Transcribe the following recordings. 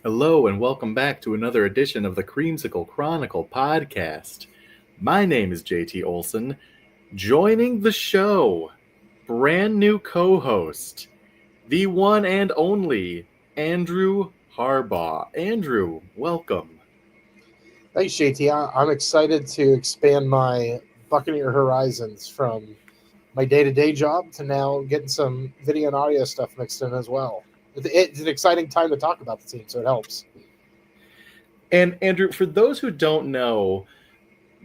Hello and welcome back to another edition of the Creamsicle Chronicle podcast. My name is JT Olson. Joining the show, brand new co-host, the one and only Andrew Harbaugh. Andrew, welcome. Thanks, JT. I'm excited to expand my Buccaneer horizons from my day-to-day job to now getting some video and audio stuff mixed in as well. It's an exciting time to talk about the team, so it helps. And Andrew, for those who don't know,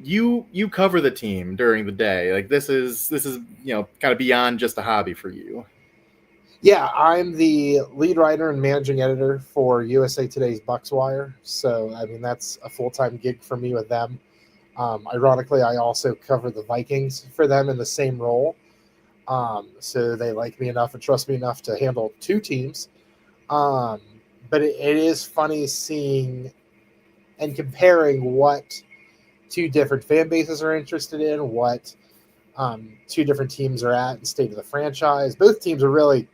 you cover the team during the day. Like this is kind of beyond just a hobby for you. Yeah, I'm the lead writer and managing editor for USA Today's Bucs Wire. So, I mean, that's a full-time gig for me with them. Ironically, I also cover the Vikings for them in the same role. So they like me enough and trust me enough to handle two teams. But it is funny seeing and comparing what two different fan bases are interested in, what two different teams are at and state of the franchise. Both teams are really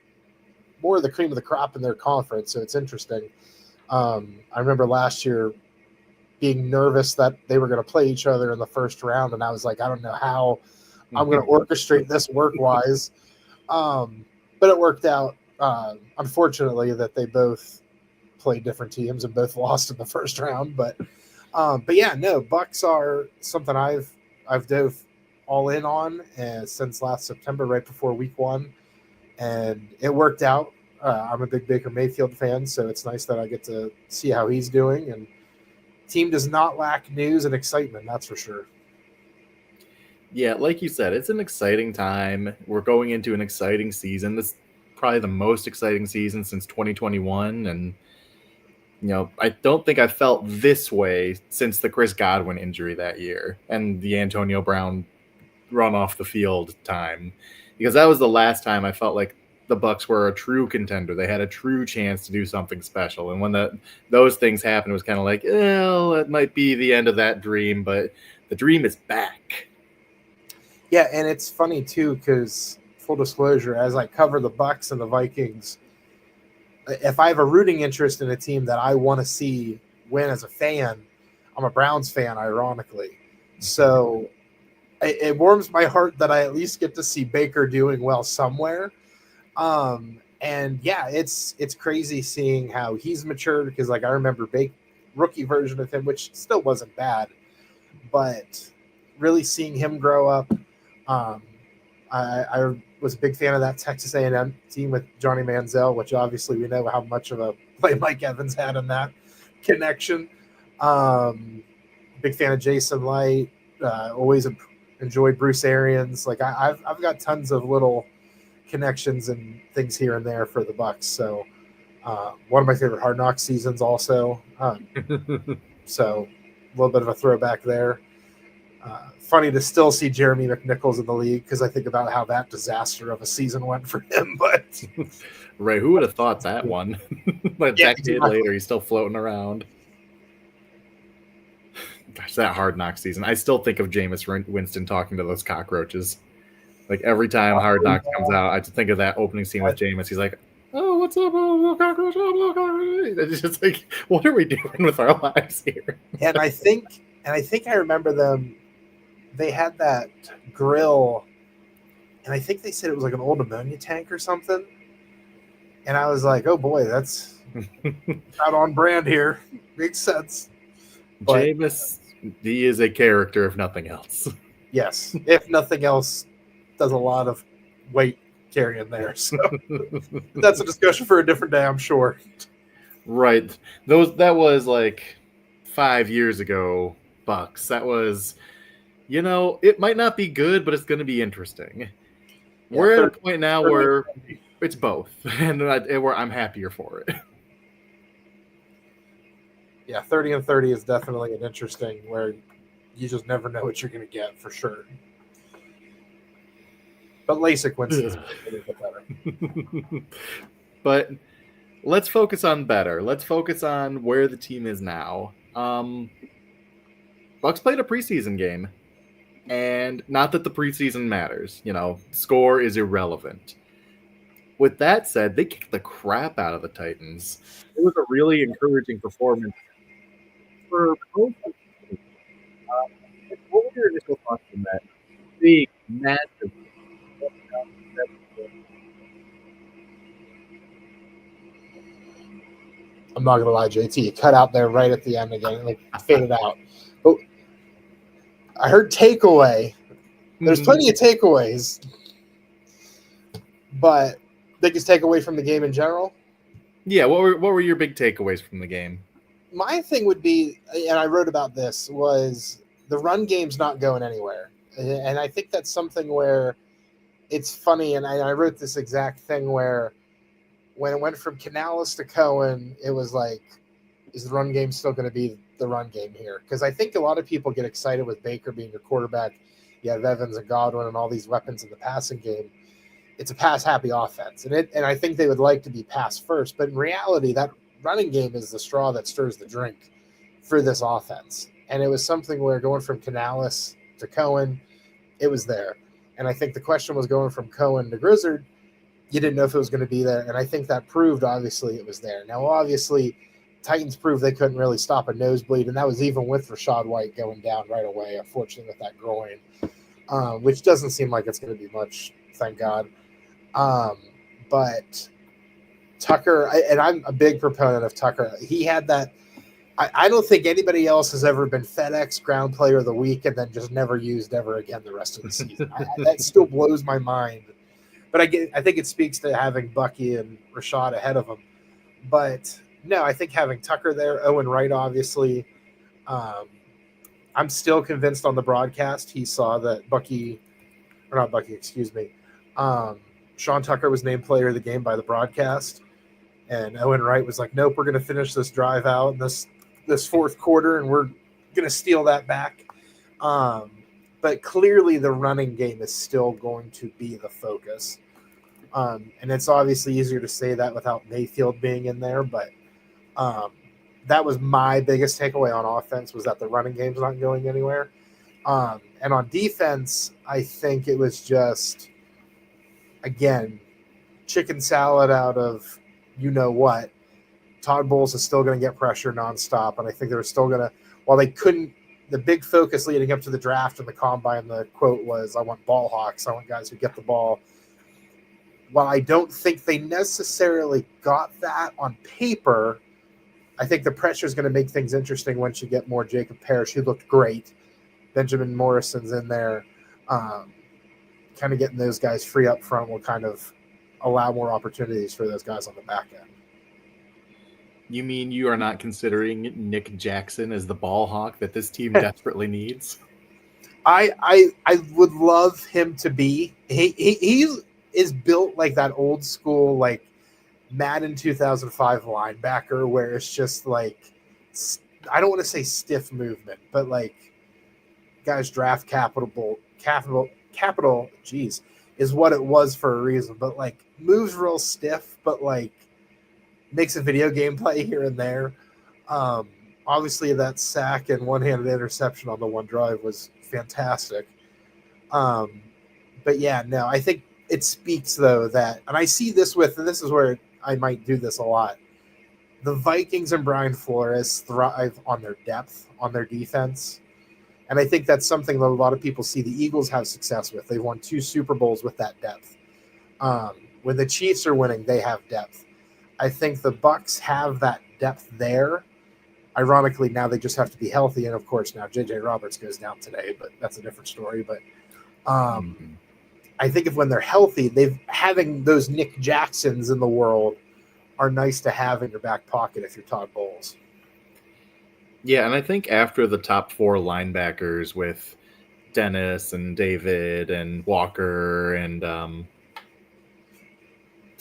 more of the cream of the crop in their conference, so it's interesting. I remember last year being nervous that they were going to play each other in the first round, and I was like, I don't know how I'm going to orchestrate this work-wise. But it worked out, unfortunately, that they both played different teams and both lost in the first round. But yeah, no, Bucks are something I've dove all in on since last September, right before week one. And it worked out. I'm a big Baker Mayfield fan, so it's nice that I get to see how he's doing. And team does not lack news and excitement, that's for sure. Yeah, like you said, it's an exciting time. We're going into an exciting season. This is probably the most exciting season since 2021. And, I don't think I felt this way since the Chris Godwin injury that year and the Antonio Brown run off the field time. Because that was the last time I felt like the Bucs were a true contender. They had a true chance to do something special. And when those things happened, it was kind of like, well, it might be the end of that dream, but the dream is back. Yeah, and it's funny too because full disclosure, as I cover the Bucs and the Vikings, if I have a rooting interest in a team that I want to see win as a fan, I'm a Browns fan, ironically. So it warms my heart that I at least get to see Baker doing well somewhere. And yeah, it's crazy seeing how he's matured because like I remember rookie version of him, which still wasn't bad, but really seeing him grow up. I was a big fan of that Texas A&M team with Johnny Manziel, which obviously we know how much of a play Mike Evans had in that connection. Big fan of Jason Light. Always enjoyed Bruce Arians. Like I've got tons of little connections and things here and there for the Bucs. So one of my favorite Hard Knocks seasons also. So a little bit of a throwback there. Funny to still see Jeremy McNichols in the league because I think about how that disaster of a season went for him. But right, who would have thought that one? A decade later, he's still floating around. Gosh, that Hard Knocks season. I still think of Jameis Winston talking to those cockroaches. Like every time Hard Knocks comes out, I just think of that opening scene with Jameis. He's like, "Oh, what's up, little cockroach? It's just like, what are we doing with our lives here?" And I think I remember them. They had that grill, and I think they said it was like an old ammonia tank or something. And I was like, "Oh boy, that's not on brand here." Makes sense. But Jameis, he is a character, if nothing else. Yes, if nothing else, does a lot of weight carrying there. So that's a discussion for a different day, I'm sure. Right. That was like 5 years ago, Bucs. That was, it might not be good, but it's going to be interesting. Yeah, we're at a point now where it's both, and I'm happier for it. Yeah, 30-30 is definitely an interesting where you just never know what you're going to get for sure. But LASIK Winston's a little bit better. But let's focus on better. Let's focus on where the team is now. Bucs played a preseason game, and not that the preseason matters. Score is irrelevant. With that said, they kicked the crap out of the Titans. It was a really encouraging performance for most of the team. What were your initial thoughts on that big, massive I'm not gonna lie, JT, you cut out there right at the end again, like faded out. But I heard takeaway. There's plenty of takeaways, but biggest takeaway from the game in general. Yeah, what were your big takeaways from the game? My thing would be, and I wrote about this, was the run game's not going anywhere, and I think that's something where it's funny. And I wrote this exact thing where when it went from Canales to Cohen, it was like, is the run game still going to be the run game here? Because I think a lot of people get excited with Baker being your quarterback. You have Evans and Godwin and all these weapons in the passing game. It's a pass-happy offense, and I think they would like to be pass first. But in reality, that running game is the straw that stirs the drink for this offense. And it was something where going from Canales to Cohen, it was there. And I think the question was going from Cohen to Grizzard, you didn't know if it was going to be there. And I think that proved, obviously, it was there. Now, obviously, Titans proved they couldn't really stop a nosebleed, and that was even with Rachaad White going down right away, unfortunately, with that groin, which doesn't seem like it's going to be much, thank God. But Tucker, and I'm a big proponent of Tucker. He had that. I don't think anybody else has ever been FedEx Ground Player of the Week and then just never used ever again the rest of the season. That still blows my mind. But I think it speaks to having Bucky and Rashad ahead of him. But no, I think having Tucker there, Owen Wright, obviously. I'm still convinced on the broadcast he saw that Bucky, or not Bucky, excuse me. Sean Tucker was named player of the game by the broadcast, and Owen Wright was like, "Nope, we're going to finish this drive out in this fourth quarter, and we're going to steal that back." But clearly, the running game is still going to be the focus, and it's obviously easier to say that without Mayfield being in there. But that was my biggest takeaway on offense, was that the running game's not going anywhere. And on defense, I think it was just, again, chicken salad out of you know what. Todd Bowles is still going to get pressure nonstop, and I think they're still going to, while they couldn't, the big focus leading up to the draft and the combine, the quote was, I want ball hawks. I want guys who get the ball. While I don't think they necessarily got that on paper, I think the pressure is going to make things interesting once you get more Jacob Parrish, who looked great. Benjamin Morrison's in there. Kind of getting those guys free up front will kind of allow more opportunities for those guys on the back end. You mean you are not considering Nick Jackson as the ball hawk that this team desperately needs? I would love him to be. He is built like that old school, like Madden 2005 linebacker, where it's just like, I don't want to say stiff movement, but like guys draft capital, geez, is what it was for a reason. But like moves real stiff, but like makes a video game play here and there. Obviously, that sack and one-handed interception on the one drive was fantastic. But yeah, no, I think it speaks though that, and I see this with, and this is where I might do this a lot. The Vikings and Brian Flores thrive on their depth, on their defense. And I think that's something that a lot of people see the Eagles have success with. They've won 2 Super Bowls with that depth. When the Chiefs are winning, they have depth. I think the Bucs have that depth there. Ironically, now they just have to be healthy. And, of course, now J.J. Roberts goes down today, but that's a different story. But I think if when they're healthy, having those Nick Jacksons in the world are nice to have in your back pocket if you're Todd Bowles. Yeah, and I think after the top 4 linebackers with Dennis and David and Walker and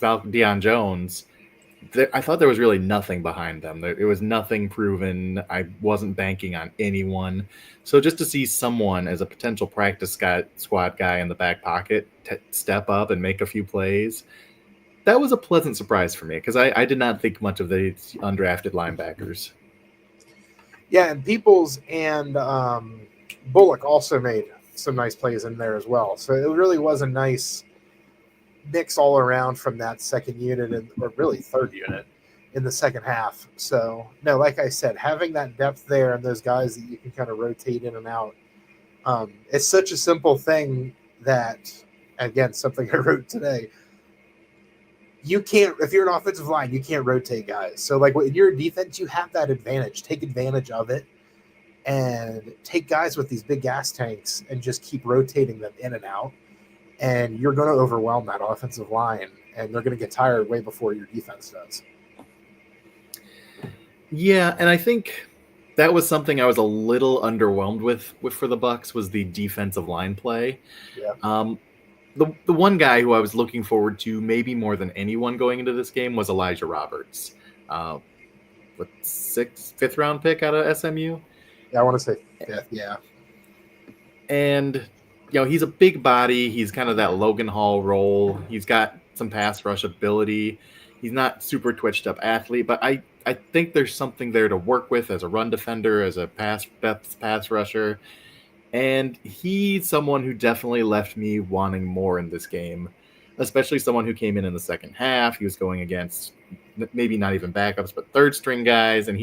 Deion Jones, I thought there was really nothing behind them. It was nothing proven. I wasn't banking on anyone. So just to see someone as a potential practice squad guy in the back pocket step up and make a few plays, that was a pleasant surprise for me because I did not think much of the undrafted linebackers. Yeah, and Peoples and Bullock also made some nice plays in there as well. So it really was a nice mix all around from that second unit, or really third unit in the second half. So, no, like I said, having that depth there and those guys that you can kind of rotate in and out, it's such a simple thing that, again, something I wrote today. You can't, if you're an offensive line, you can't rotate guys. So, like, in your defense, you have that advantage. Take advantage of it and take guys with these big gas tanks and just keep rotating them in and out. And you're going to overwhelm that offensive line, and they're going to get tired way before your defense does. Yeah, and I think that was something I was a little underwhelmed with for the Bucs was the defensive line play. Yeah. The one guy who I was looking forward to maybe more than anyone going into this game was Elijah Roberts, with fifth round pick out of SMU. Yeah, I want to say fifth. Yeah, and he's a big body. He's kind of that Logan Hall role. He's got some pass rush ability. He's not super twitched up athlete, but I think there's something there to work with as a run defender, as a pass rusher. And he's someone who definitely left me wanting more in this game, especially someone who came in the second half. He was going against maybe not even backups, but third string guys. And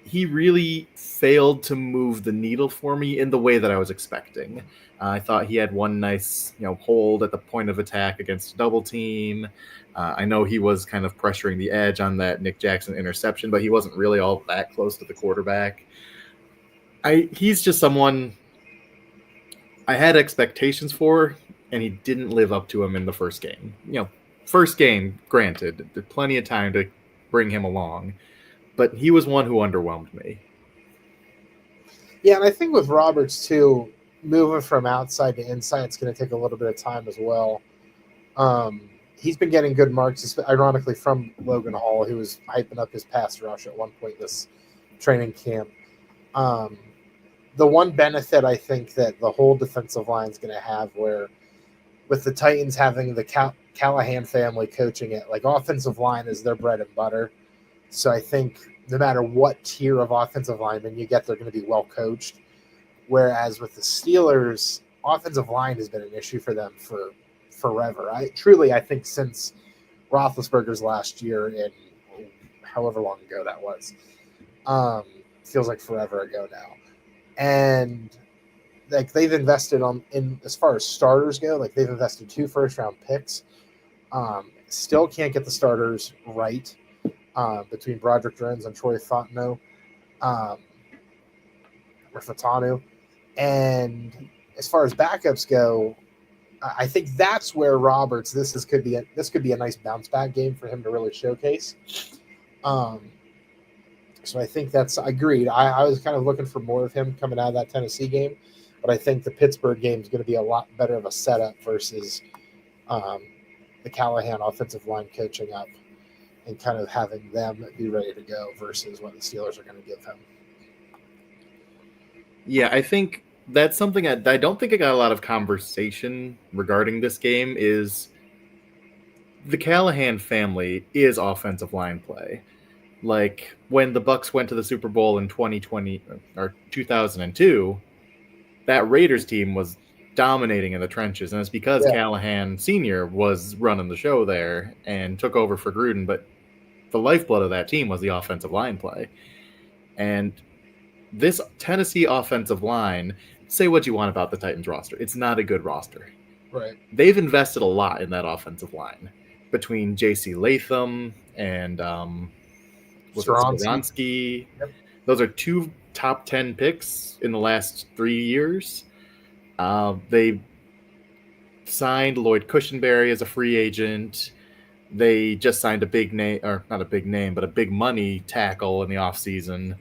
he really failed to move the needle for me in the way that I was expecting. I thought he had one nice, hold at the point of attack against a double team. I know he was kind of pressuring the edge on that Nick Jackson interception, but he wasn't really all that close to the quarterback. He's just someone I had expectations for, and he didn't live up to him in the first game. First game, granted, there's plenty of time to bring him along, but he was one who underwhelmed me. Yeah, and I think with Roberts too, moving from outside to inside, it's going to take a little bit of time as well. He's been getting good marks, ironically, from Logan Hall, who was hyping up his pass rush at one point this training camp. The one benefit I think that the whole defensive line is going to have, where with the Titans having the Callahan family coaching it, like offensive line is their bread and butter. So I think no matter what tier of offensive lineman you get, they're going to be well coached. Whereas with the Steelers, offensive line has been an issue for them for forever. I think since Roethlisberger's last year, in however long ago that was, feels like forever ago now. And like they've invested in as far as starters go, like they've invested 2 first-round picks. Still can't get the starters right between Broderick Jones and Troy Fatano, or Fatanu. And as far as backups go, I think that's where Roberts. This could be a nice bounce back game for him to really showcase. So I think that's agreed. I was kind of looking for more of him coming out of that Tennessee game, but I think the Pittsburgh game is going to be a lot better of a setup versus the Callahan offensive line coaching up and kind of having them be ready to go versus what the Steelers are going to give him. Yeah, I think that's something I don't think I got a lot of conversation regarding this game is the Callahan family is offensive line play. Like when the Bucs went to the Super Bowl in 2020 or 2002, that Raiders team was dominating in the trenches, and it's because Callahan Sr. was running the show there and took over for Gruden, but the lifeblood of that team was the offensive line play. And this Tennessee offensive line, say what you want about the Titans roster, it's not a good roster. Right. They've invested a lot in that offensive line between J.C. Latham and Skoronsky. Yep. Those are 2 top 10 picks in the last 3 years. They signed Lloyd Cushenberry as a free agent. They just signed a big name, or not a big name, but a big money tackle in the offseason.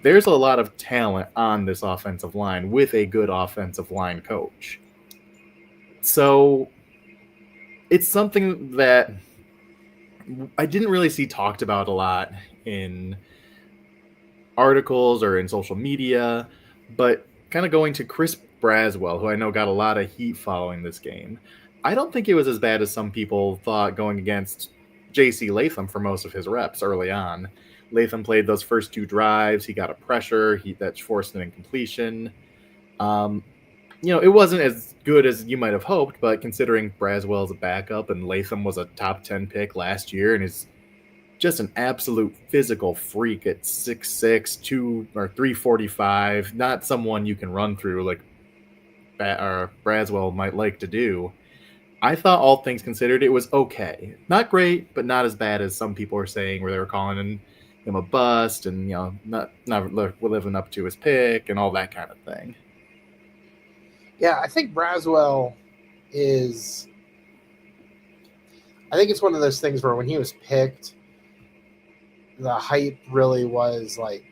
There's a lot of talent on this offensive line with a good offensive line coach. So it's something that I didn't really see talked about a lot in articles or in social media, but kind of going to Chris Braswell, who I know got a lot of heat following this game. I don't think it was as bad as some people thought going against J.C. Latham for most of his reps early on. Latham played those first 2 drives. He got a pressure. That forced an incompletion. it wasn't as good as you might have hoped, but considering Braswell's a backup and Latham was a top 10 pick last year and is just an absolute physical freak at 6'6", 345, not someone you can run through like Braswell might like to do. I thought all things considered it was okay. Not great, but not as bad as some people were saying where they were calling him a bust and not living up to his pick and all that kind of thing. Yeah, I think Braswell is. I think it's one of those things where when he was picked, the hype really was like,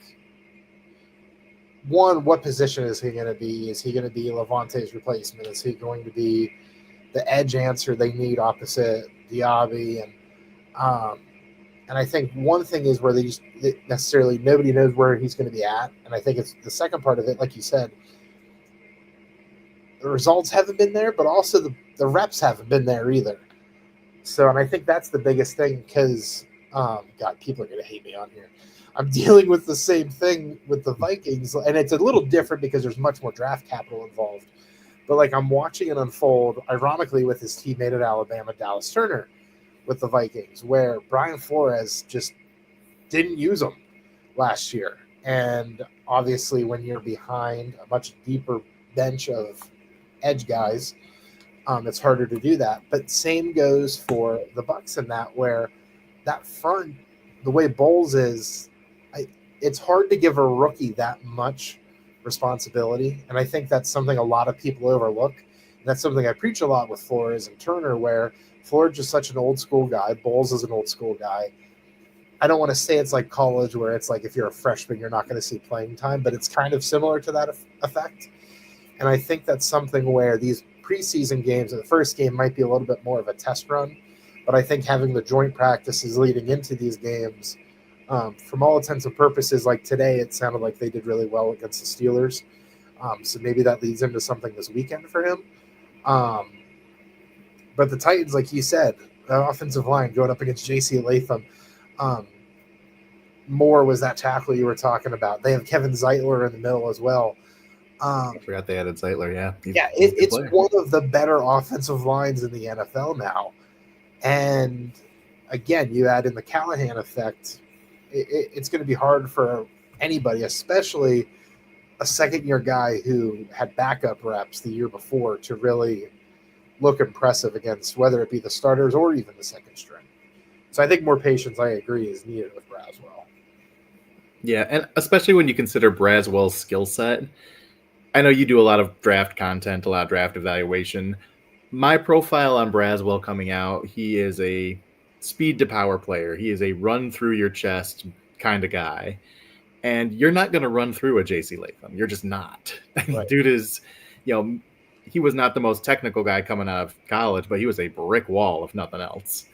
one, what position is he going to be? Is he going to be Levante's replacement? Is he going to be the edge answer they need opposite Diaby? Um, and I think one thing is where they just necessarily nobody knows where he's going to be at. And I think it's the second part of it, like you said, the results haven't been there, but also the reps haven't been there either. So, and I think that's the biggest thing because, God, people are going to hate me on here. I'm dealing with the same thing with the Vikings, and it's a little different because there's much more draft capital involved. But like I'm watching it unfold, ironically, with his teammate at Alabama, Dallas Turner, with the Vikings, where Brian Flores just didn't use him last year. And obviously, when you're behind a much deeper bench of edge guys, it's harder to do that. But same goes for the Bucs in that, where that front, the way Bowles is, it's hard to give a rookie that much responsibility. And I think that's something a lot of people overlook. And that's something I preach a lot with Flores and Turner, where Flores is such an old school guy. Bowles is an old school guy. I don't want to say it's like college where it's like if you're a freshman, you're not going to see playing time, but it's kind of similar to that effect. And I think that's something where these preseason games, the first game might be a little bit more of a test run, but I think having the joint practices leading into these games, from all intents and purposes, like today, it sounded like they did really well against the Steelers. So maybe that leads into something this weekend for him. Um, but the Titans, like you said, the offensive line going up against J.C. Latham. Um, Moore was that tackle you were talking about. They have Kevin Zeitler in the middle as well. I forgot they added Zeitler. Yeah, It's one of the better offensive lines in the NFL now. And again, you add in the Callahan effect, it's going to be hard for anybody, especially a second-year guy who had backup reps the year before, to really look impressive against whether it be the starters or even the second string. So I think more patience, I agree, is needed with Braswell. Yeah, and especially when you consider Braswell's skill set. I know you do a lot of draft content, a lot of draft evaluation. My profile on Braswell coming out, he is a speed to power player. He is a run through your chest kind of guy. And you're not going to run through a JC Latham. You're just not. Right. Dude is, he was not the most technical guy coming out of college, but he was a brick wall, if nothing else.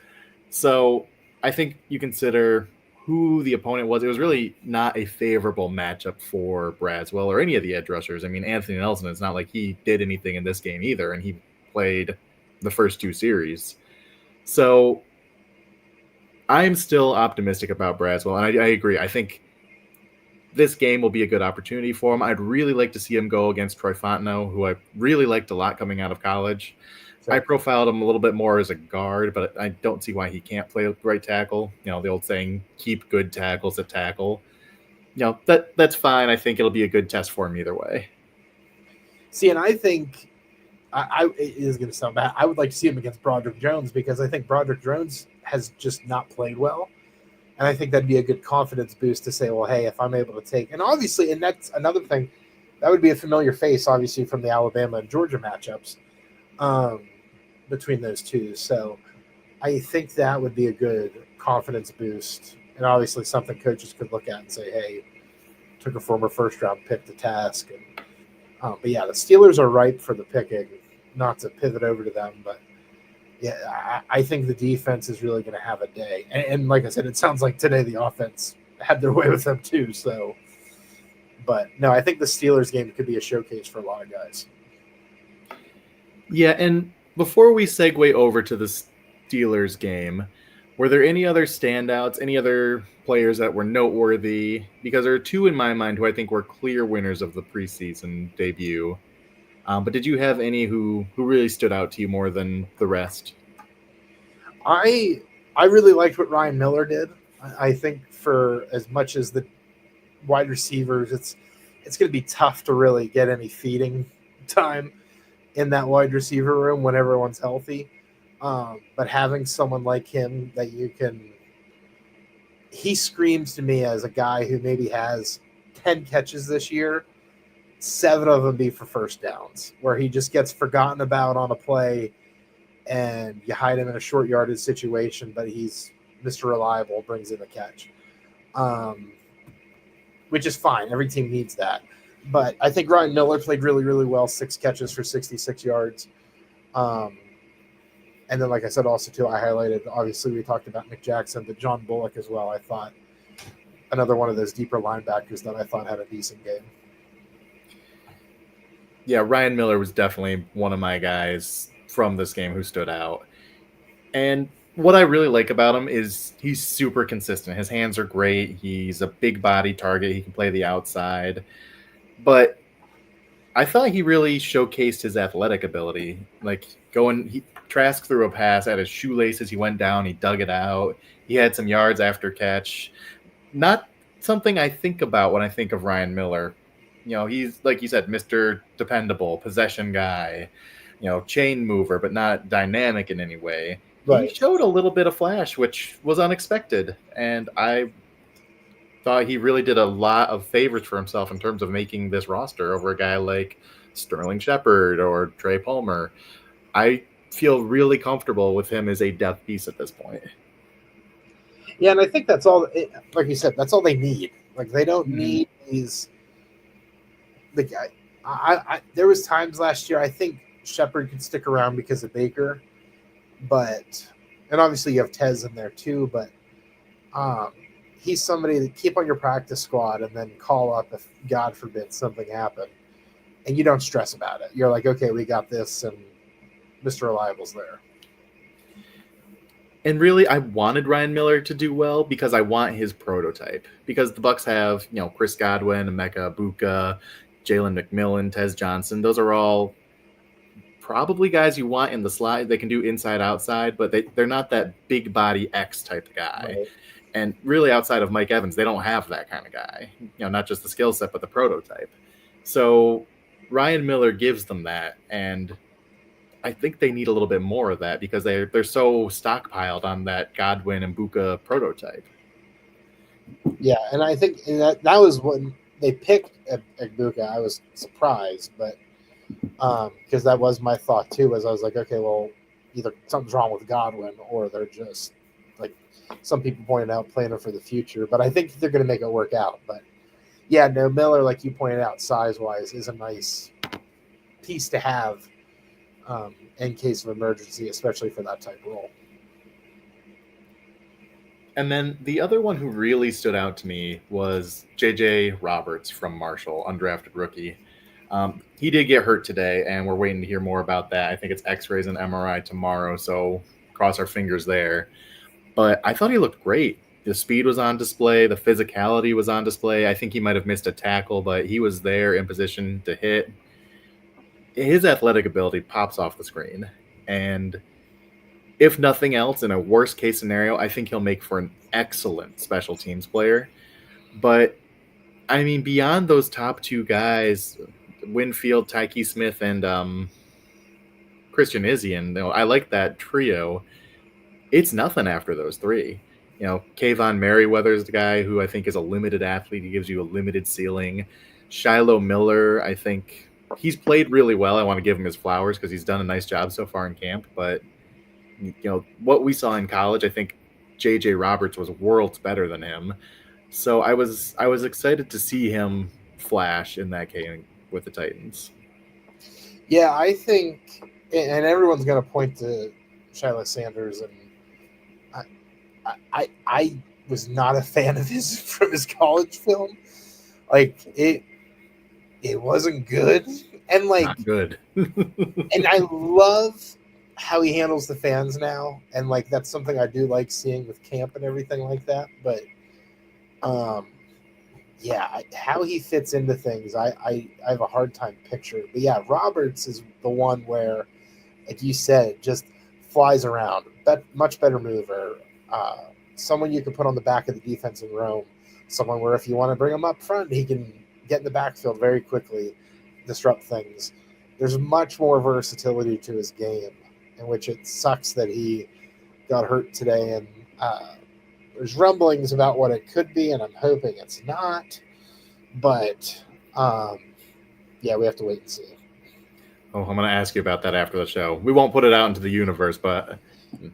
So I think you consider who the opponent was. It was really not a favorable matchup for Braswell or any of the edge rushers. I mean, Anthony Nelson, it's not like he did anything in this game either, and he played the first two series. So I'm still optimistic about Braswell, and I agree. I think this game will be a good opportunity for him. I'd really like to see him go against Troy Fontenot, who I really liked a lot coming out of college. I profiled him a little bit more as a guard, but I don't see why he can't play right tackle. The old saying, keep good tackles at tackle. That's fine. I think it'll be a good test for him either way. See, and I think it is going to sound bad. I would like to see him against Broderick Jones because I think Broderick Jones has just not played well. And I think that'd be a good confidence boost to say, well, hey, if I'm able to take – and obviously, and that's another thing, that would be a familiar face, obviously, from the Alabama and Georgia matchups. Between those two. So I think that would be a good confidence boost, and obviously something coaches could look at and say, hey, took a former first-round pick to task. But yeah, the Steelers are ripe for the picking, not to pivot over to them, but yeah, I think the defense is really going to have a day. And like I said, it sounds like today the offense had their way with them too. So, but no, I think the Steelers game could be a showcase for a lot of guys. Yeah, and before we segue over to the Steelers game, were there any other standouts, any other players that were noteworthy? Because there are two in my mind who I think were clear winners of the preseason debut. But did you have any who really stood out to you more than the rest? I I really liked what Ryan Miller did. I think for as much as the wide receivers, it's going to be tough to really get any feeding time in that wide receiver room when everyone's healthy. But having someone like him that you can, he screams to me as a guy who maybe has 10 catches this year, seven of them be for first downs, where he just gets forgotten about on a play and you hide him in a short yardage situation, but he's Mr. Reliable, brings in the catch, um, which is fine. Every team needs that. But I think Ryan Miller played really, really well, 6 catches for 66 yards. Um, and then, like I said, also, too, I highlighted, obviously, we talked about Nick Jackson, but John Bullock as well. I thought another one of those deeper linebackers that I thought had a decent game. Yeah, Ryan Miller was definitely one of my guys from this game who stood out. And what I really like about him is he's super consistent. His hands are great. He's a big body target. He can play the outside. But I thought he really showcased his athletic ability. Like he Trask threw a pass at his shoelaces. He went down. He dug it out. He had some yards after catch. Not something I think about when I think of Ryan Miller. He's like you said, Mr. Dependable, possession guy, chain mover, but not dynamic in any way. He Right. showed a little bit of flash, which was unexpected, and I thought he really did a lot of favors for himself in terms of making this roster over a guy like Sterling Shepard or Trey Palmer. I feel really comfortable with him as a depth piece at this point. Yeah, and I think that's all. Like you said, that's all they need. Like they don't Mm-hmm. need these. The guy. There was times last year I think Shepard could stick around because of Baker, but and obviously you have Tez in there too. But um, he's somebody to keep on your practice squad and then call up if God forbid something happened, and you don't stress about it. You're like, okay, we got this, and Mr. Reliable's there. And really, I wanted Ryan Miller to do well because I want his prototype. Because the Bucs have, Chris Godwin, Emeka Buka, Jalen McMillan, Tez Johnson. Those are all probably guys you want in the slide. They can do inside outside, but they're not that big body X type guy. Right. And really, outside of Mike Evans, they don't have that kind of guy. Not just the skill set, but the prototype. So Ryan Miller gives them that, and I think they need a little bit more of that because they're so stockpiled on that Godwin and Buka prototype. Yeah, and I think that was when they picked Egbuka. I was surprised, but because that was my thought too. As I was like, okay, well, either something's wrong with Godwin, or they're just like some people pointed out playing him for the future. But I think they're going to make it work out. But yeah, no, Miller, like you pointed out, size wise, is a nice piece to have in case of emergency, especially for that type of role. And then the other one who really stood out to me was J.J. Roberts from Marshall, undrafted rookie. He did get hurt today, and we're waiting to hear more about that. I think it's X-rays and MRI tomorrow, so cross our fingers there. But I thought he looked great. The speed was on display. The physicality was on display. I think he might have missed a tackle, but he was there in position to hit. His athletic ability pops off the screen. And if nothing else, in a worst case scenario, I think he'll make for an excellent special teams player. But I mean, beyond those top two guys, Winfield, Tyke Smith, and Christian Izzian, I like that trio. It's nothing after those three. Kayvon Merriweather's the guy who I think is a limited athlete. He gives you a limited ceiling. Shiloh Miller, I think he's played really well. I want to give him his flowers because he's done a nice job so far in camp. But what we saw in college, I think J.J. Roberts was worlds better than him. So I was excited to see him flash in that game with the Titans. Yeah, I think, and everyone's going to point to Shiloh Sanders, and I was not a fan of his from his college film. Like it wasn't good, and like Not good. and I love how he handles the fans now, and like that's something I do like seeing with camp and everything like that. But how he fits into things, I have a hard time picturing. But yeah, Roberts is the one where, like you said, just flies around. Much better mover. Uh, Someone you can put on the back of the defense in Rome. Someone where if you want to bring him up front, he can get in the backfield very quickly, disrupt things. There's much more versatility to his game, in which it sucks that he got hurt today. And there's rumblings about what it could be, and I'm hoping it's not. But um, yeah, we have to wait and see. Oh, I'm going to ask you about that after the show. We won't put it out into the universe, but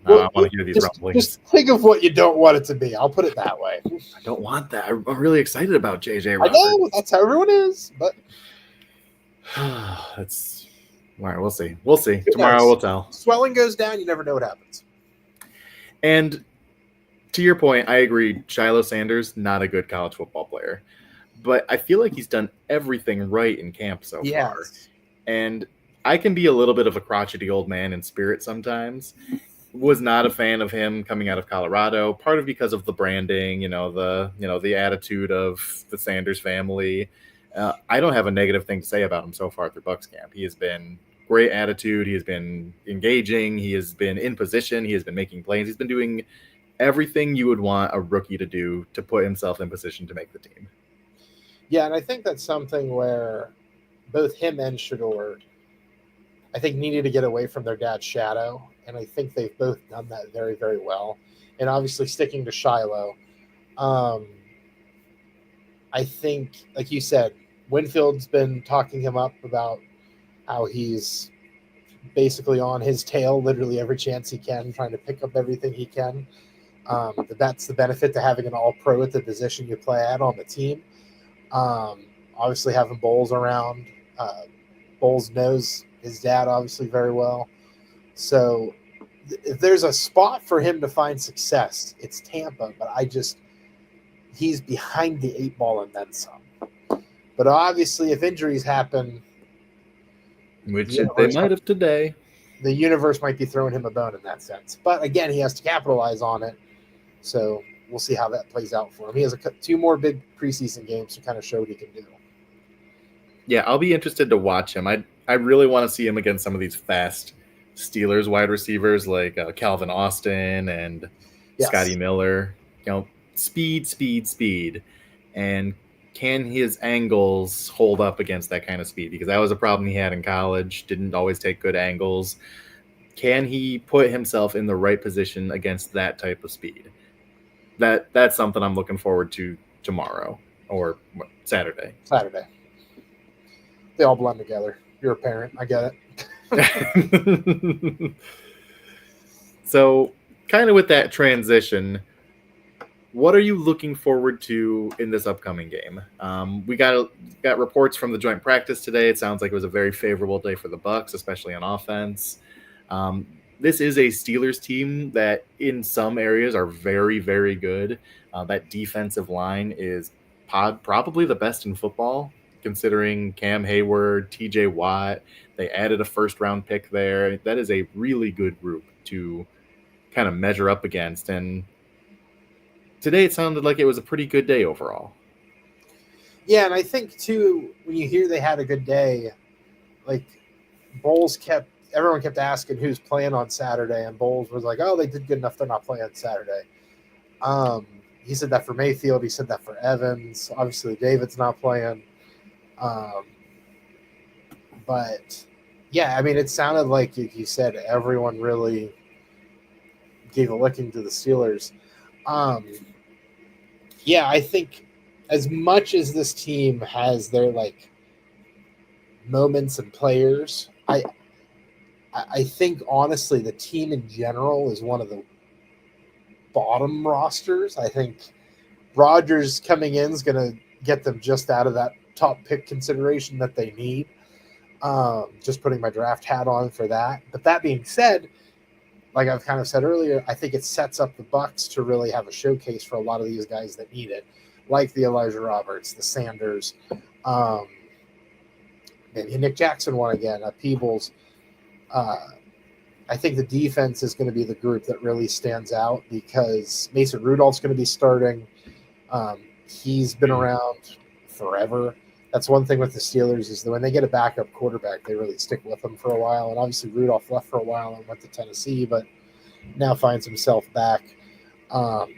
Well, I want to hear these rumblings. just think of what you don't want it to be. I'll put it that way. I don't want that. I'm really excited about JJ I Roberts. know that's how everyone is, but That's all right. We'll see. We'll see. Tomorrow we'll tell. Swelling goes down. You never know what happens. And to your point, I agree. Shiloh Sanders, not a good college football player, but I feel like he's done everything right in camp so far. And I can be a little bit of a crotchety old man in spirit sometimes. Was not a fan of him coming out of Colorado, part of because of the branding, the attitude of the Sanders family. I don't have a negative thing to say about him so far through Bucs camp. He has been great attitude. He has been engaging. He has been in position. He has been making plays. He's been doing everything you would want a rookie to do to put himself in position to make the team. Yeah, and I think that's something where both him and Shador, I think, needed to get away from their dad's shadow, and I think they've both done that very, very well. And obviously sticking to Shiloh, I think, like you said, Winfield's been talking him up about how he's basically on his tail literally every chance he can, trying to pick up everything he can. That's the benefit to having an all-pro at the position you play at on the team. Obviously having Bowles around. Bowles knows his dad obviously very well. So if there's a spot for him to find success, it's Tampa, but he's behind the 8 ball and then some. But obviously if injuries happen, which they might have today, the universe might be throwing him a bone in that sense. But again, he has to capitalize on it. So we'll see how that plays out for him. He has 2 more big preseason games to kind of show what he can do. Yeah, I'll be interested to watch him. I really want to see him against some of these fast Steelers wide receivers like Calvin Austin and Scotty Miller. Speed. And can his angles hold up against that kind of speed? Because that was a problem he had in college. Didn't always take good angles. Can he put himself in the right position against that type of speed? That's something I'm looking forward to tomorrow or Saturday. They all blend together. You're a parent. I get it. So kind of with that transition, what are you looking forward to in this upcoming game? We got reports from the joint practice today. It sounds like it was a very favorable day for the Bucs, especially on offense. This is a Steelers team that in some areas are very, very good. That defensive line is probably the best in football, considering Cam Hayward, TJ Watt. They added a first-round pick there. That is a really good group to kind of measure up against. And today it sounded like it was a pretty good day overall. Yeah, and I think, too, when you hear they had a good day, like everyone kept asking who's playing on Saturday, and Bowles was like, oh, they did good enough, they're not playing Saturday. He said that for Mayfield. He said that for Evans. Obviously, David's not playing. But, yeah, I mean, it sounded like you said everyone really gave a licking to the Steelers. Yeah, I think as much as this team has their, moments and players, I think, honestly, the team in general is one of the bottom rosters. I think Rodgers coming in is going to get them just out of that top pick consideration that they need. Just putting my draft hat on for that. But that being said, like I've kind of said earlier, I think it sets up the Bucs to really have a showcase for a lot of these guys that need it, like the Elijah Roberts, the Sanders, maybe Nick Jackson one again, Peebles. I think the defense is going to be the group that really stands out because Mason Rudolph's going to be starting. He's been around forever. That's one thing with the Steelers is that when they get a backup quarterback, they really stick with them for a while. And obviously, Rudolph left for a while and went to Tennessee, but now finds himself back. Um,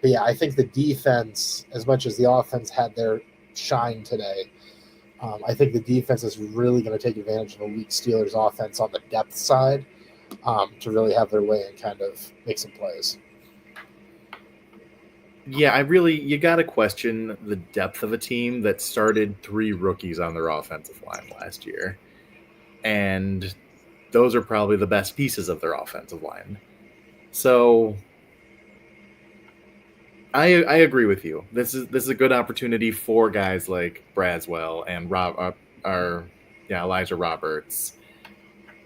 but yeah, I think the defense, as much as the offense had their shine today, I think the defense is really going to take advantage of a weak Steelers offense on the depth side to really have their way and kind of make some plays. Yeah, you got to question the depth of a team that started 3 rookies on their offensive line last year. And those are probably the best pieces of their offensive line. So I agree with you. This is a good opportunity for guys like Braswell and Elijah Roberts,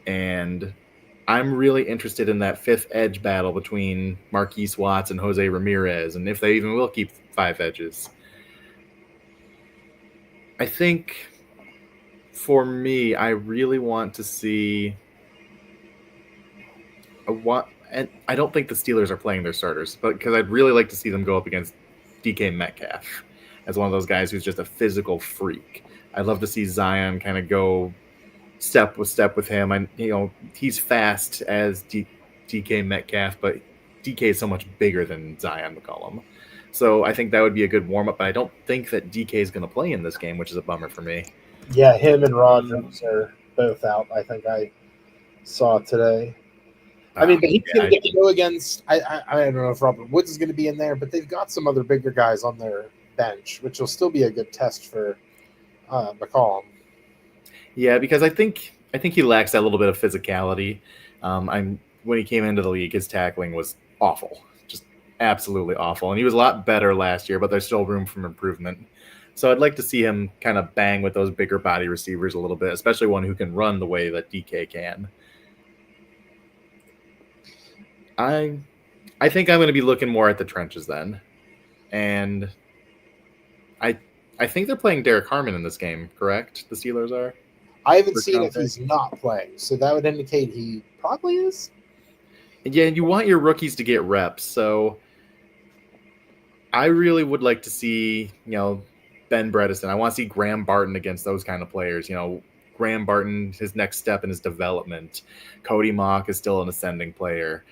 and I'm really interested in that fifth edge battle between Marquise Watts and Jose Ramirez, and if they even will keep 5 edges. I think for me, I really want to see and I don't think the Steelers are playing their starters, but because I'd really like to see them go up against DK Metcalf as one of those guys who's just a physical freak. I'd love to see Zion kind of go step with him. And he's fast as DK Metcalf, but DK is so much bigger than Zion McCollum. So I think that would be a good warm up. But I don't think that DK is going to play in this game, which is a bummer for me. Yeah, him and Rogers are both out. I think I saw today. I mean, but he's going to get to go against. I don't know if Robert Woods is going to be in there, but they've got some other bigger guys on their bench, which will still be a good test for McCollum. Yeah, because I think he lacks that little bit of physicality. When he came into the league, his tackling was awful, just absolutely awful, and he was a lot better last year. But there's still room for improvement. So I'd like to see him kind of bang with those bigger body receivers a little bit, especially one who can run the way that DK can. I think I'm going to be looking more at the trenches then, and I think they're playing Derek Harmon in this game, correct? The Steelers are. I haven't seen if he's not playing, so that would indicate he probably is. Yeah, and you want your rookies to get reps, so I really would like to see Ben Bredesen. I want to see Graham Barton against those kind of players. Graham Barton, his next step in his development. Cody Mock is still an ascending player.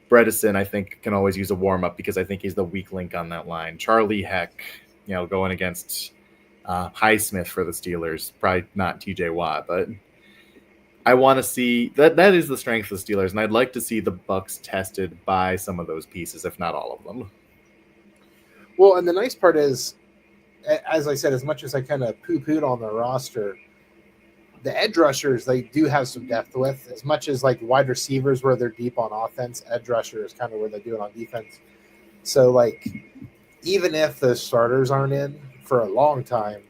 Bredesen, I think, can always use a warm-up because I think he's the weak link on that line. Charlie Heck, going against Highsmith for the Steelers. Probably not TJ Watt, but I want to see that is the strength of the Steelers, and I'd like to see the Bucs tested by some of those pieces, if not all of them. Well, and the nice part is, as I said, as much as I kind of poo-pooed on the roster, the edge rushers they do have some depth with. As much as like wide receivers where they're deep on offense, edge rusher is kind of where they do it on defense. So like even if the starters aren't in for a long time,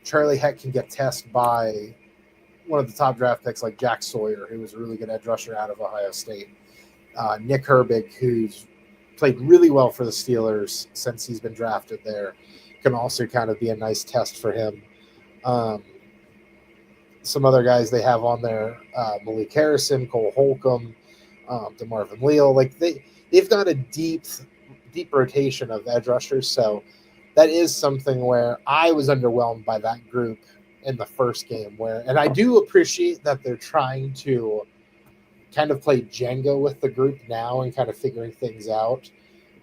Charlie Heck can get tested by one of the top draft picks like Jack Sawyer, who was a really good edge rusher out of Ohio State. Nick Herbig, who's played really well for the Steelers since he's been drafted there, can also kind of be a nice test for him. Some other guys they have on there, Malik Harrison, Cole Holcomb, DeMarvin Leal. Like they've got a deep rotation of edge rushers. So that is something where I was underwhelmed by that group in the first game. And I do appreciate that they're trying to kind of play Jenga with the group now and kind of figuring things out.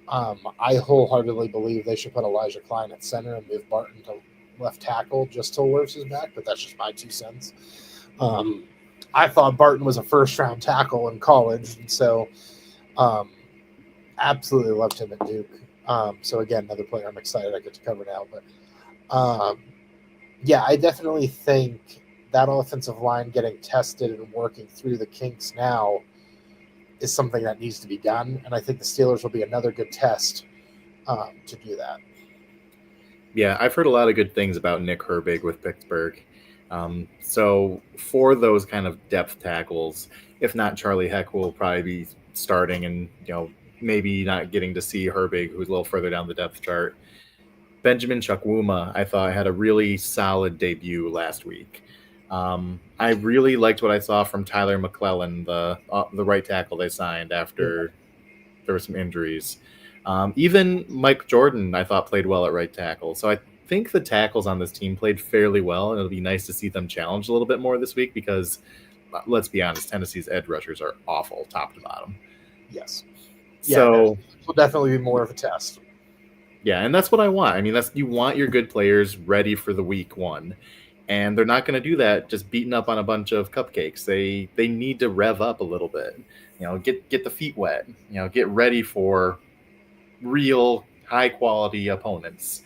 I wholeheartedly believe they should put Elijah Klein at center and move Barton to left tackle just till Wirfs is back, but that's just my 2 cents. I thought Barton was a first-round tackle in college, and so absolutely loved him at Duke. So again, another player I'm excited I get to cover now. But yeah, I definitely think that offensive line getting tested and working through the kinks now is something that needs to be done, and I think the Steelers will be another good test to do that. Yeah, I've heard a lot of good things about Nick Herbig with Pittsburgh. So for those kind of depth tackles, if not Charlie Heck will probably be starting and, maybe not getting to see Herbig, who's a little further down the depth chart. Benjamin Chukwuma, I thought, had a really solid debut last week. I really liked what I saw from Tyler McClellan, the right tackle they signed after there were some injuries. Even Mike Jordan, I thought, played well at right tackle. So I think the tackles on this team played fairly well, and it'll be nice to see them challenged a little bit more this week because, let's be honest, Tennessee's edge rushers are awful top to bottom. Yes. Yeah, no, So this will definitely be more of a test. yeah, and that's what I want. I mean, that's you want your good players ready for the week one, and they're not going to do that just beating up on a bunch of cupcakes. They need to rev up a little bit. Get the feet wet. Get ready for real high quality opponents.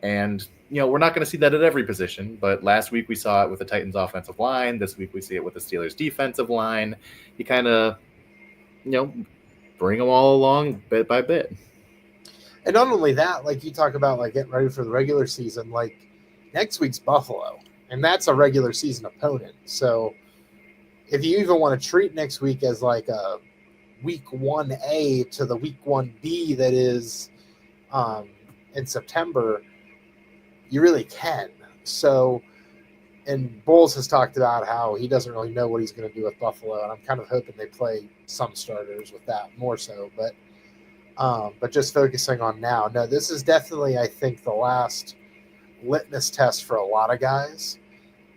And we're not going to see that at every position, but last week we saw it with the Titans offensive line. This week we see it with the Steelers defensive line. You kind of, bring them all along bit by bit. And not only that, like you talk about like getting ready for the regular season, like next week's Buffalo, and that's a regular season opponent. So if you even want to treat next week as like a week 1A to the week 1B that is in September, you really can. So, and Bowles has talked about how he doesn't really know what he's going to do with Buffalo, and I'm kind of hoping they play some starters with that more so. But just focusing on now, no, this is definitely, I think, the last litmus test for a lot of guys.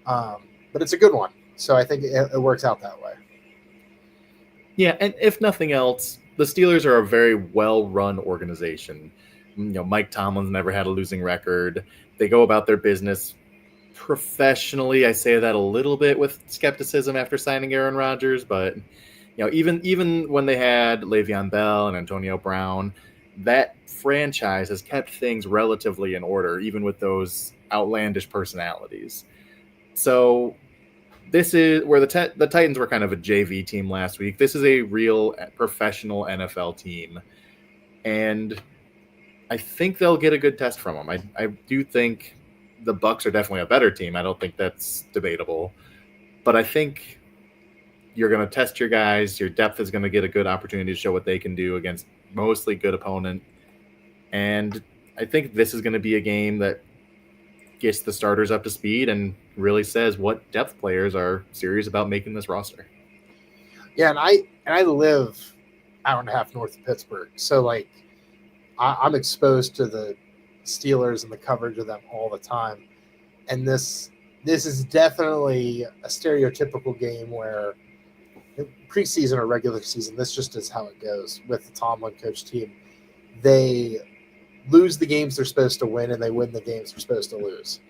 But it's a good one, so I think it works out that way. Yeah, and if nothing else, the Steelers are a very well-run organization. Mike Tomlin's never had a losing record. They go about their business professionally. I say that a little bit with skepticism after signing Aaron Rodgers, but even when they had Le'Veon Bell and Antonio Brown, that franchise has kept things relatively in order, even with those outlandish personalities. So this is where the Titans were kind of a JV team last week. This is a real professional NFL team, and I think they'll get a good test from them. I do think the Bucs are definitely a better team. I don't think that's debatable, but I think you're going to test your guys. Your depth is going to get a good opportunity to show what they can do against mostly good opponent, and I think this is going to be a game that gets the starters up to speed and really says what depth players are serious about making this roster. Yeah, and I live hour and a half north of Pittsburgh, so like I'm exposed to the Steelers and the coverage of them all the time, and this is definitely a stereotypical game where preseason or regular season, this just is how it goes with the Tomlin coach team. They lose the games they're supposed to win, and they win the games they're supposed to lose.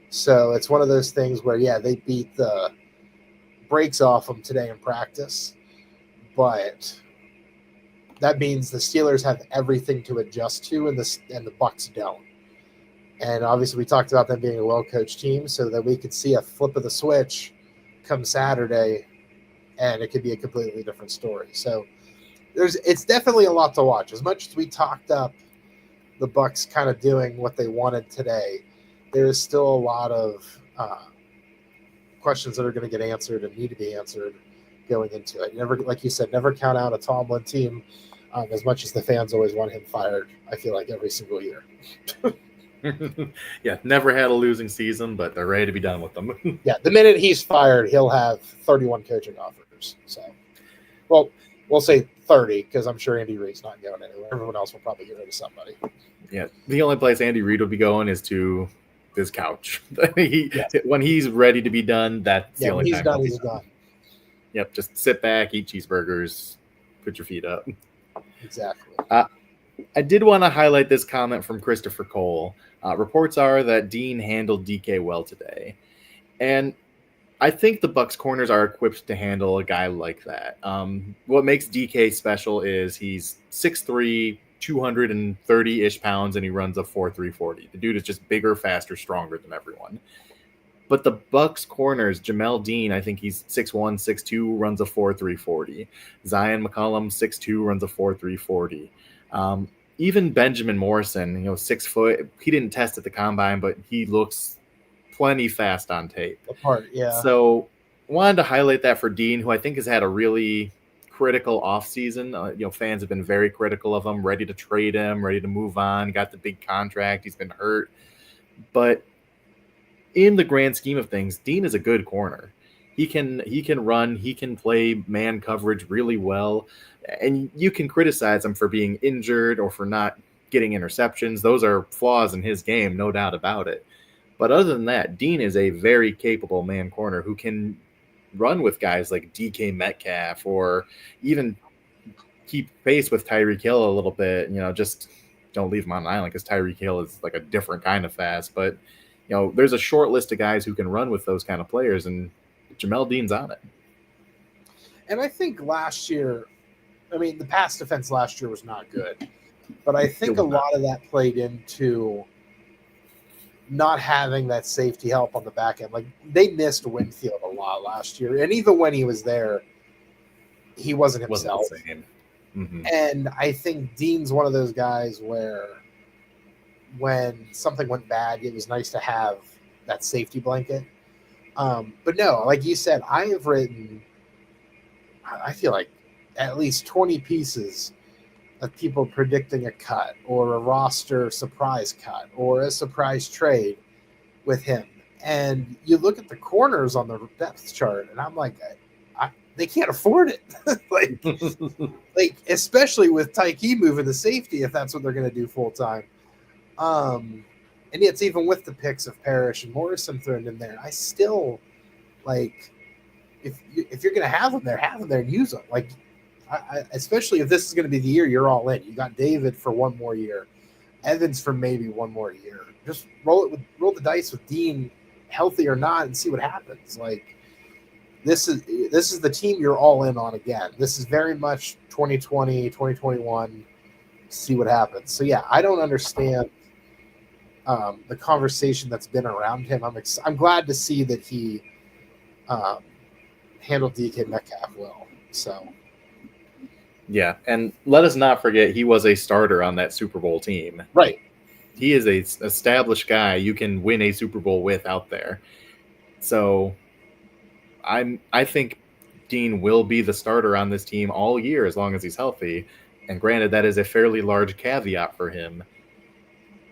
So it's one of those things where, yeah, they beat the brakes off them today in practice, but that means the Steelers have everything to adjust to, and the Bucs don't. And obviously, we talked about them being a well-coached team, so that we could see a flip of the switch come Saturday, and it could be a completely different story. So it's definitely a lot to watch. As much as we talked up the Bucs kind of doing what they wanted today, there is still a lot of questions that are going to get answered and need to be answered going into it. Never, like you said, never count out a Tomlin team. As much as the fans always want him fired, I feel like every single year. Yeah, never had a losing season, but they're ready to be done with them. Yeah, the minute he's fired, he'll have 31 coaching offers. So, well, we'll say 30 because I'm sure Andy Reid's not going anywhere. Everyone else will probably get rid of somebody. Yeah, the only place Andy Reid would be going is to his couch. Yes. When he's ready to be done, that's the only he's time done. He's done. Yep, just sit back, eat cheeseburgers, put your feet up. Exactly. I did want to highlight this comment from Christopher Cole. Reports are that Dean handled DK well today, and I think the Bucs corners are equipped to handle a guy like that. What makes DK special is he's 6'3", 230-ish pounds, and he runs a 4.3 40. The dude is just bigger, faster, stronger than everyone. But the Bucs corners, Jamel Dean, I think he's 6'1", 6'2", runs a 4.3 40. Zion McCollum, 6'2", runs a 4.3 40. Even Benjamin Morrison, 6 foot, he didn't test at the combine, but he looks plenty fast on tape. Apart, yeah. So wanted to highlight that for Dean, who I think has had a really critical offseason. Fans have been very critical of him, ready to trade him, ready to move on, got the big contract, he's been hurt. But in the grand scheme of things, Dean is a good corner. he can run, he can play man coverage really well, and you can criticize him for being injured or for not getting interceptions. Those are flaws in his game, no doubt about it. But other than that, Dean is a very capable man corner who can run with guys like DK Metcalf or even keep pace with Tyreek Hill a little bit. Just don't leave him on an island because Tyreek Hill is like a different kind of fast. But there's a short list of guys who can run with those kind of players, and Jamel Dean's on it. And I think last year, I mean, the pass defense last year was not good, but I think a lot of that played into not having that safety help on the back end. Like, they missed Winfield a lot last year, and even when he was there, he wasn't himself. Wasn't the same. Mm-hmm. And I think Dean's one of those guys where when something went bad, it was nice to have that safety blanket. But no, like you said, I have written, I feel like, at least 20 pieces of people predicting a cut or a roster surprise cut or a surprise trade with him. And you look at the corners on the depth chart, and I'm like, they can't afford it. like especially with Tyke moving to safety, if that's what they're going to do full time. And it's even with the picks of Parrish and Morrison thrown in there. I still like, if you're going to have them there and use them. Like, especially if this is going to be the year you're all in. You got David for one more year, Evans for maybe one more year. Just roll the dice with Dean, healthy or not, and see what happens. Like, this is the team you're all in on again. This is very much 2020, 2021. See what happens. So yeah, I don't understand the conversation that's been around him. I'm glad to see that he handled DK Metcalf well. So yeah, and let us not forget he was a starter on that Super Bowl team. Right. He is a established guy you can win a Super Bowl with out there. So I think Dean will be the starter on this team all year as long as he's healthy. And granted, that is a fairly large caveat for him.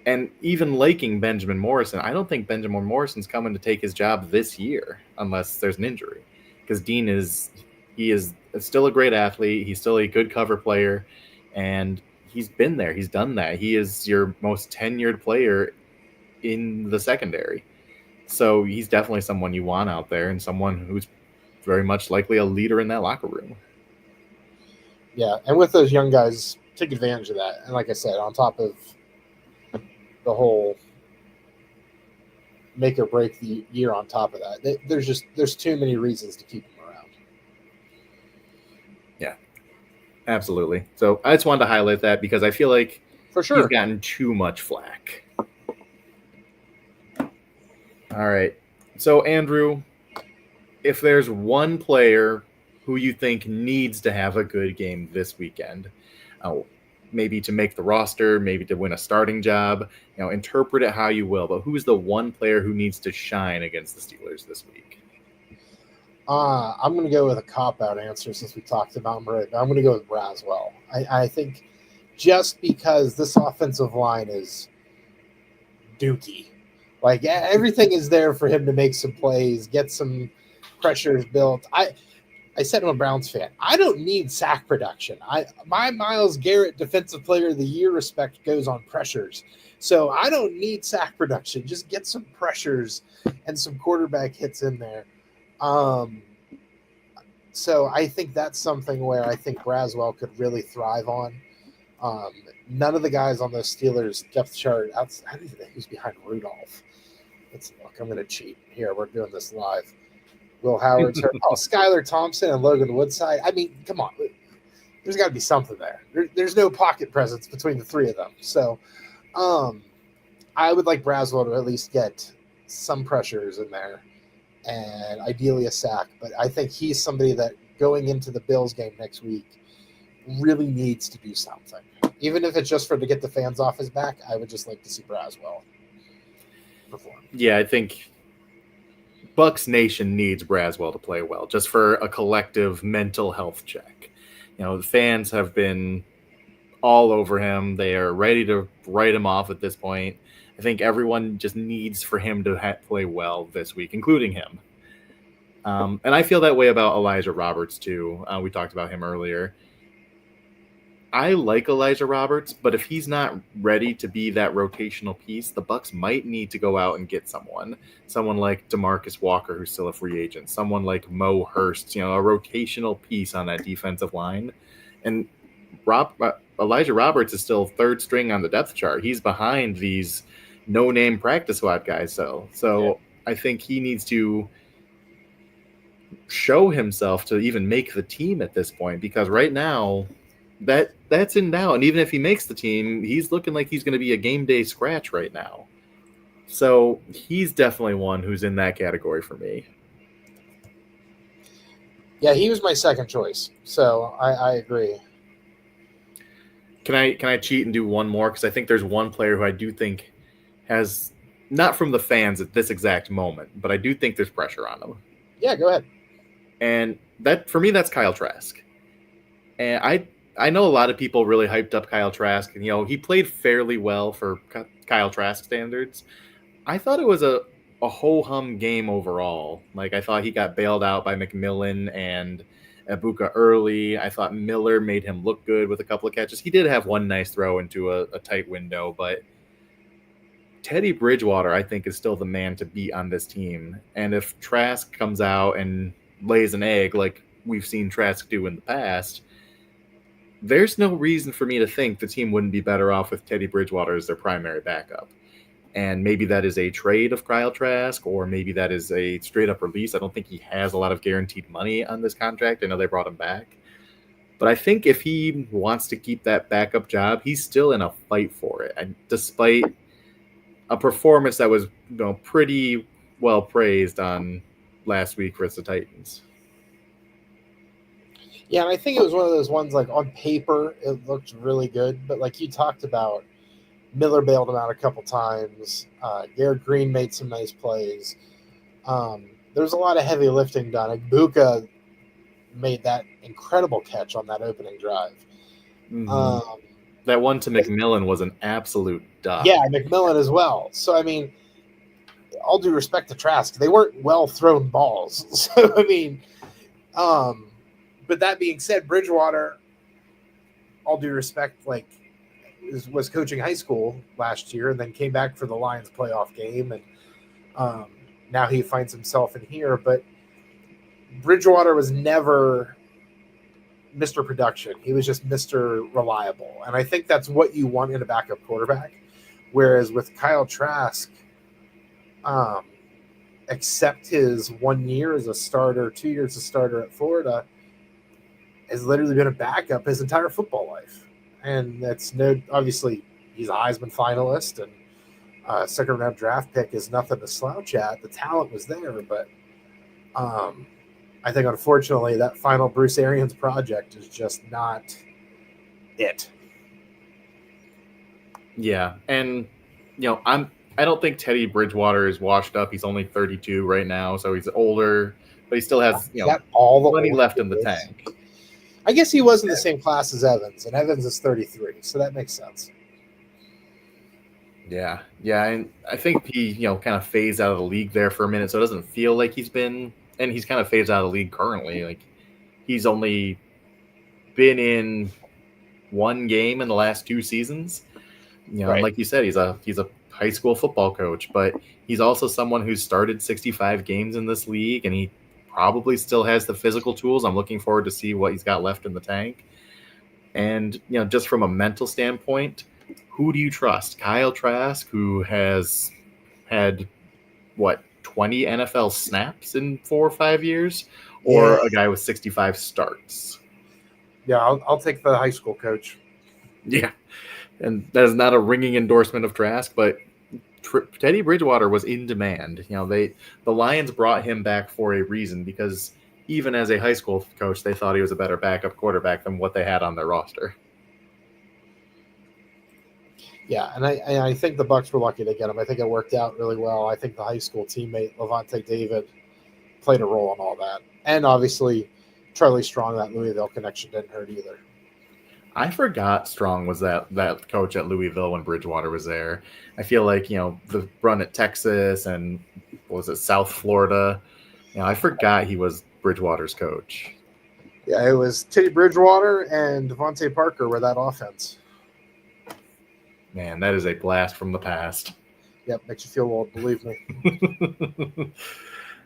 And even liking Benjamin Morrison, I don't think Benjamin Morrison's coming to take his job this year unless there's an injury. Because Dean is still a great athlete. He's still a good cover player. And he's been there. He's done that. He is your most tenured player in the secondary. So he's definitely someone you want out there and someone who's very much likely a leader in that locker room. Yeah, and with those young guys, take advantage of that. And like I said, on top of the whole make or break the year on top of that, there's too many reasons to keep them around. Yeah, absolutely. So I just wanted to highlight that because I feel like for sure he's gotten too much flack. All right. So, Andrew, if there's one player who you think needs to have a good game this weekend, maybe to make the roster, maybe to win a starting job, interpret it how you will, but who's the one player who needs to shine against the Steelers this week? I'm going to go with a cop-out answer since we talked about him. Right? I'm going to go with Braswell. I think just because this offensive line is dookie. Like, everything is there for him to make some plays, get some pressures built. I said I'm a Browns fan. I don't need sack production. My Myles Garrett Defensive Player of the Year respect goes on pressures. So I don't need sack production. Just get some pressures and some quarterback hits in there. So I think that's something where I think Braswell could really thrive on. None of the guys on the Steelers depth chart, I don't even think who's behind Rudolph. Let's look. I'm going to cheat. Here, we're doing this live. Will Howard's hurt. Oh, Skylar Thompson and Logan Woodside. I mean, come on. There's got to be something there. There's no pocket presence between the three of them. So I would like Braswell to at least get some pressures in there and ideally a sack. But I think he's somebody that going into the Bills game next week really needs to do something. Even if it's just to get the fans off his back, I would just like to see Braswell perform. Yeah, I think Bucs Nation needs Braswell to play well, just for a collective mental health check. The fans have been all over him. They are ready to write him off at this point. I think everyone just needs for him to play well this week, including him. And I feel that way about Elijah Roberts too. We talked about him earlier. I like Elijah Roberts, but if he's not ready to be that rotational piece, the Bucs might need to go out and get someone like DeMarcus Walker, who's still a free agent, someone like Mo Hurst, a rotational piece on that defensive line. And Elijah Roberts is still third string on the depth chart. He's behind these no-name practice squad guys. So I think he needs to show himself to even make the team at this point, because right now that's in doubt. And even if he makes the team, he's looking like he's going to be a game day scratch right now. So he's definitely one who's in that category for me. Yeah, he was my second choice. So I agree. Can I cheat and do one more? Because I think there's one player who I do think has, not from the fans at this exact moment, but I do think there's pressure on him. Yeah, go ahead. And that, for me, that's Kyle Trask. And I know a lot of people really hyped up Kyle Trask, and he played fairly well for Kyle Trask standards. I thought it was a ho-hum game overall. Like, I thought he got bailed out by McMillan and Ibuka early. I thought Miller made him look good with a couple of catches. He did have one nice throw into a tight window, but Teddy Bridgewater, I think, is still the man to beat on this team. And if Trask comes out and lays an egg like we've seen Trask do in the past, there's no reason for me to think the team wouldn't be better off with Teddy Bridgewater as their primary backup. And maybe that is a trade of Kyle Trask, or maybe that is a straight-up release. I don't think he has a lot of guaranteed money on this contract. I know they brought him back. But I think if he wants to keep that backup job, he's still in a fight for it. And despite a performance that was pretty well praised on last week versus the Titans. Yeah, and I think it was one of those ones, like, on paper, it looked really good. But like you talked about, Miller bailed him out a couple times. Garrett Green made some nice plays. There's a lot of heavy lifting done. Ibuka made that incredible catch on that opening drive. Mm-hmm. That one to McMillan was an absolute dud. Yeah, McMillan as well. So, I mean, all due respect to Trask, they weren't well-thrown balls. So, I mean, but that being said, Bridgewater, all due respect, like, was coaching high school last year and then came back for the Lions playoff game. And now he finds himself in here. But Bridgewater was never Mr. Production. He was just Mr. Reliable. And I think that's what you want in a backup quarterback. Whereas with Kyle Trask, except his 1 year as a starter, 2 years as a starter at Florida, has literally been a backup his entire football life. And that's obviously he's a Heisman finalist, and second round draft pick is nothing to slouch at. The talent was there, but I think unfortunately that final Bruce Arians project is just not it. Yeah, and I don't think Teddy Bridgewater is washed up. He's only 32 right now, so he's older, but he still has plenty left in the tank. I guess he was in the same class as Evans, and Evans is 33, so that makes sense. Yeah, and I think he, kind of phased out of the league there for a minute, so it doesn't feel like he's kind of phased out of the league currently. Like, he's only been in one game in the last 2 seasons. Right. Like you said, he's a high school football coach, but he's also someone who started 65 games in this league, and he probably still has the physical tools. I'm looking forward to see what he's got left in the tank. And, just from a mental standpoint, who do you trust? Kyle Trask, who has had, 20 NFL snaps in 4 or 5 years? Or a guy with 65 starts? Yeah, I'll take the high school coach. Yeah, and that is not a ringing endorsement of Trask, but Teddy Bridgewater was in demand. The Lions brought him back for a reason, because even as a high school coach, they thought he was a better backup quarterback than what they had on their roster. Yeah, and I think the Bucs were lucky to get him. I think it worked out really well. I think the high school teammate, Levante David, played a role in all that. And obviously, Charlie Strong, that Louisville connection didn't hurt either. I forgot Strong was that coach at Louisville when Bridgewater was there. I feel like, the run at Texas and, what was it, South Florida, Yeah, I forgot he was Bridgewater's coach. Yeah, it was Teddy Bridgewater and Devontae Parker were that offense. Man, that is a blast from the past. Yep, makes you feel old, believe me.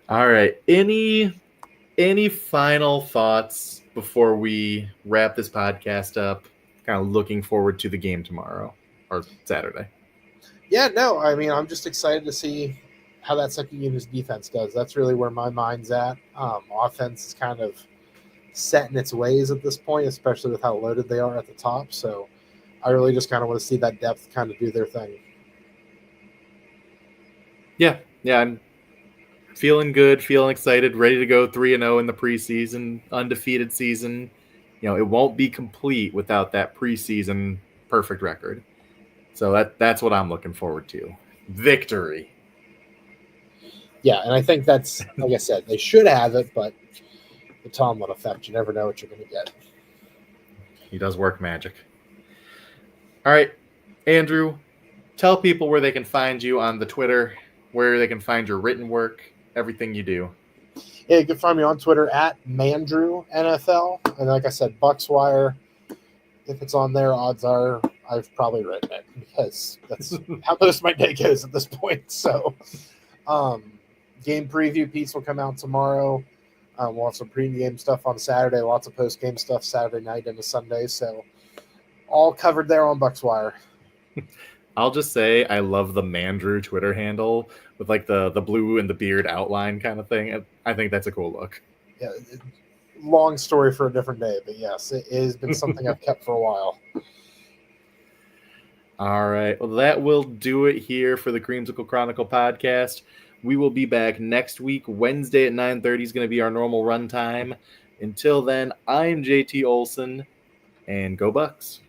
All right. Any final thoughts before we wrap this podcast up? Kind of looking forward to the game tomorrow or Saturday. Yeah, no, I mean, I'm just excited to see how that second unit's defense does. That's really where my mind's at. Offense is kind of set in its ways at this point, especially with how loaded they are at the top. So I really just kind of want to see that depth kind of do their thing. Yeah, I'm feeling good, feeling excited, ready to go 3-0 in the preseason, undefeated season. It won't be complete without that preseason perfect record. So that's what I'm looking forward to. Victory. Yeah, and I think that's, like I said, they should have it, but the Tomlin effect, you never know what you're going to get. He does work magic. All right, Andrew, tell people where they can find you on the Twitter, where they can find your written work, everything you do. Yeah, you can find me on Twitter at MandrewNFL. And like I said, Bucswire, if it's on there, odds are I've probably written it because that's how most of my day goes at this point. So, game preview piece will come out tomorrow. We'll have some pre-game stuff on Saturday, lots of post-game stuff Saturday night into Sunday. So, all covered there on Bucswire. I'll just say I love the Mandrew Twitter handle with like the blue and the beard outline kind of thing. I think that's a cool look. Yeah, long story for a different day, but yes, it has been something I've kept for a while. All right. Well, that will do it here for the Creamsicle Chronicle podcast. We will be back next week. Wednesday at 9:30 is going to be our normal run time. Until then, I'm JT Olson, and go Bucs.